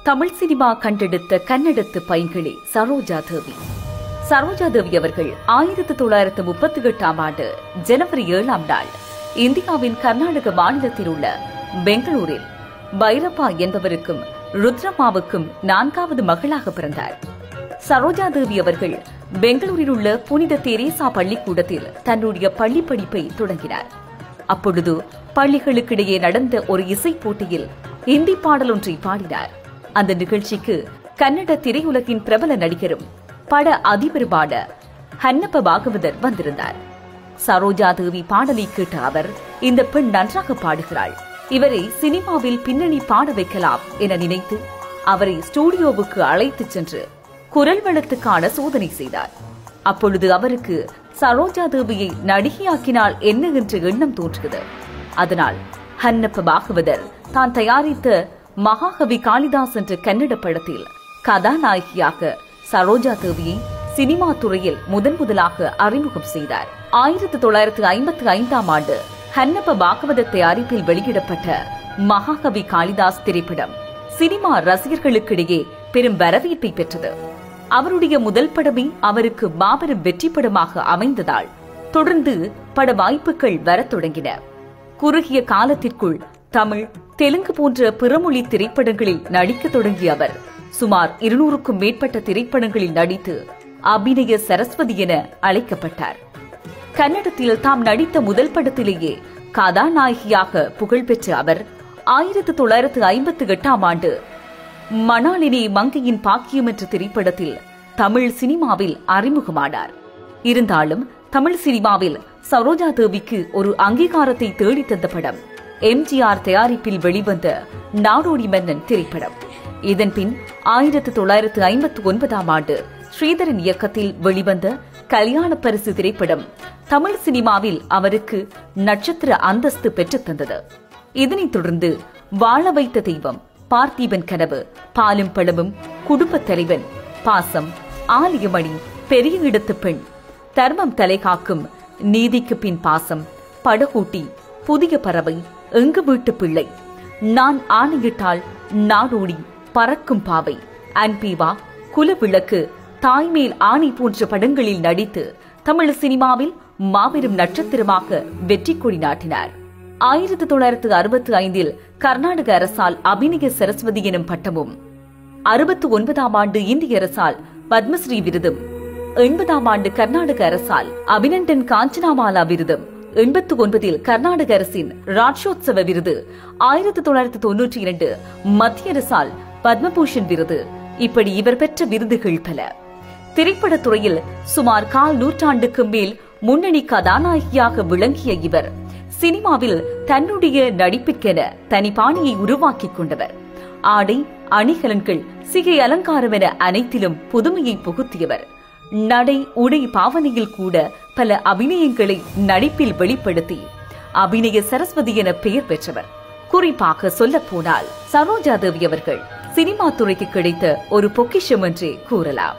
Tamil cinema கண்டெடுத்த கன்னடத்து பைங்கிளி சரோஜா தேவி. சரோஜா தேவி அவர்கள் 1938ஆம் ஆண்டு ஜனவரி 7ஆம் நாள் இந்தியாவின் கர்நாடக மாநிலத்தில் உள்ள பெங்களூரில் பைரப்பா என்பவருக்கும் ருத்ரமாவுக்கும் 4வது மகளாக பிறந்தார். சரோஜா தேவி அவர்கள் பெங்களூரில் உள்ள புனித தெரேசா பள்ளிக்கூடத்தில் தன்னுடைய பள்ளி படிப்பை தொடங்கினார். அப்பொழுது பள்ளிகளுக்கிடையே நடந்த ஒரு இசை போட்டியில் இந்தி பாடல் ஒன்றை பாடினார். அந்த நிகழ்ச்சிக்கு கன்னட திரையுலகின் பிரபல நடிகரும் பட அதிபருமான ஹன்னப்ப பாகவதர் வந்திருந்தார். சரோஜா தேவி பாடலை கேட்ட அவர், இந்த பெண் நன்றாக பாடுகிறாள், இவரை சினிமாவில் பின்னணி பாட வைக்கலாம் என நினைத்து அவரை ஸ்டுடியோவுக்கு அழைத்துச் சென்று குரல் வளத்துக்கான சோதனை செய்தார். அப்பொழுது அவருக்கு சரோஜா தேவியை நடிகையாக்கினால் என்ன என்ற எண்ணம் தோன்றுகிறது. அதனால் ஹன்னப்ப பாகவதர் தான் தயாரித்த மகாகவி காளிதாஸ் என்ற கன்னட படத்தில் கதாநாயகியாக சரோஜா தேவியை சினிமா துறையில் முதலாக அறிமுகம் செய்தார். 1955ஆம் ஆண்டு ஹன்னப்ப பாகவத தயாரிப்பில் வெளியிடப்பட்ட மகாகவி காளிதாஸ் திரைப்படம் சினிமா ரசிகர்களுக்கிடையே பெரும் வரவேற்பை பெற்றது. அவருடைய முதல் படமே அவருக்கு மாபெரும் வெற்றி படமாக அமைந்ததால் தொடர்ந்து பட வாய்ப்புகள் வரத் தொடங்கின. குறுகிய காலத்திற்குள் தமிழ், தெலுங்கு போன்ற பிறமொழி திரைப்படங்களில் நடிக்க தொடங்கிய அவர் சுமார் 200க்கும் மேற்பட்ட திரைப்படங்களில் நடித்து அபிநய சரஸ்வதி என அழைக்கப்பட்டார். கன்னடத்தில் தாம் நடித்த முதல் படத்திலேயே கதாநாயகியாக புகழ்பெற்ற அவர் 1958ஆம் ஆண்டு மணாலினி மங்கையின் பாக்கியம் என்ற திரைப்படத்தில் தமிழ் சினிமாவில் அறிமுகமானார். இருந்தாலும் தமிழ் சினிமாவில் சரோஜா தேவிக்கு ஒரு அங்கீகாரத்தை தேடித்தந்த படம் எம்ஜிஆர் தயாரிப்பில் வெளிவந்த நாடோடி மன்னன் திரைப்படம். இதன்பின் 1959ஆம் ஆண்டு ஸ்ரீதரன் இயக்கத்தில் வெளிவந்த கல்யாண பரிசு திரைப்படம் தமிழ் சினிமாவில் அவருக்கு நட்சத்திர அந்தஸ்து பெற்றுத் தந்தது. இதனைத் தொடர்ந்து வாழ வைத்த தெய்வம், பார்த்திபன் கனவு, பாலும் பழமும், குடும்பத் தலைவன், பாசம், ஆலயமணி, பெரிய இடத்து பெண், தர்மம் தலைகாக்கும், நீதிக்கு பின் பாசம், படகூட்டி, புதிய பறவை, எங்கு வீட்டு பிள்ளை, நான் ஆணையிட்டால், நாடோடி, பறக்கும் பாவை, அன்பீவா, குலவிளக்கு, தாய்மேல் ஆணை போன்ற படங்களில் நடித்து தமிழ் சினிமாவில் மாபெரும் நட்சத்திரமாக வெற்றி கொடி நாட்டினார். 1965இல் கர்நாடக அரசால் அபிநய சரஸ்வதி எனும் பட்டமும், 69ஆம் ஆண்டு இந்திய அரசால் பத்மஸ்ரீ விருதும், 80ஆம் ஆண்டு கர்நாடக அரசால் அபிநந்தன் காஞ்சனாமாலா விருதும், 89இல் கர்நாடக அரசின் ராஜ்யோத்சவ விருது, 1992 மத்திய அரசால் பத்மபூஷன் விருது, இப்படி இவர் பெற்ற விருதுகள் பல. திரைப்படத்துறையில் சுமார் 1/4 நூற்றாண்டுக்கு மேல் முன்னணி கதாநாயகியாக விளங்கிய இவர் சினிமாவில் தன்னுடைய நடிப்புக்கென தனிப்பாணியை உருவாக்கிக் கொண்டவர். ஆடை, அணிகலன்கள், சிகை அலங்காரம் என அனைத்திலும் புதுமையை புகுத்தியவர். நடை, உடை, பாவனையில் கூட பல அபிநயங்களை நடிப்பில் வெளிப்படுத்தி அபிநய சரஸ்வதி என பெயர் பெற்றவர். குறிப்பாக சொல்லப் போனால் சரோஜா தேவி அவர்கள் சினிமா துறைக்கு கிடைத்த ஒரு பொக்கிஷம் என்றே கூறலாம்.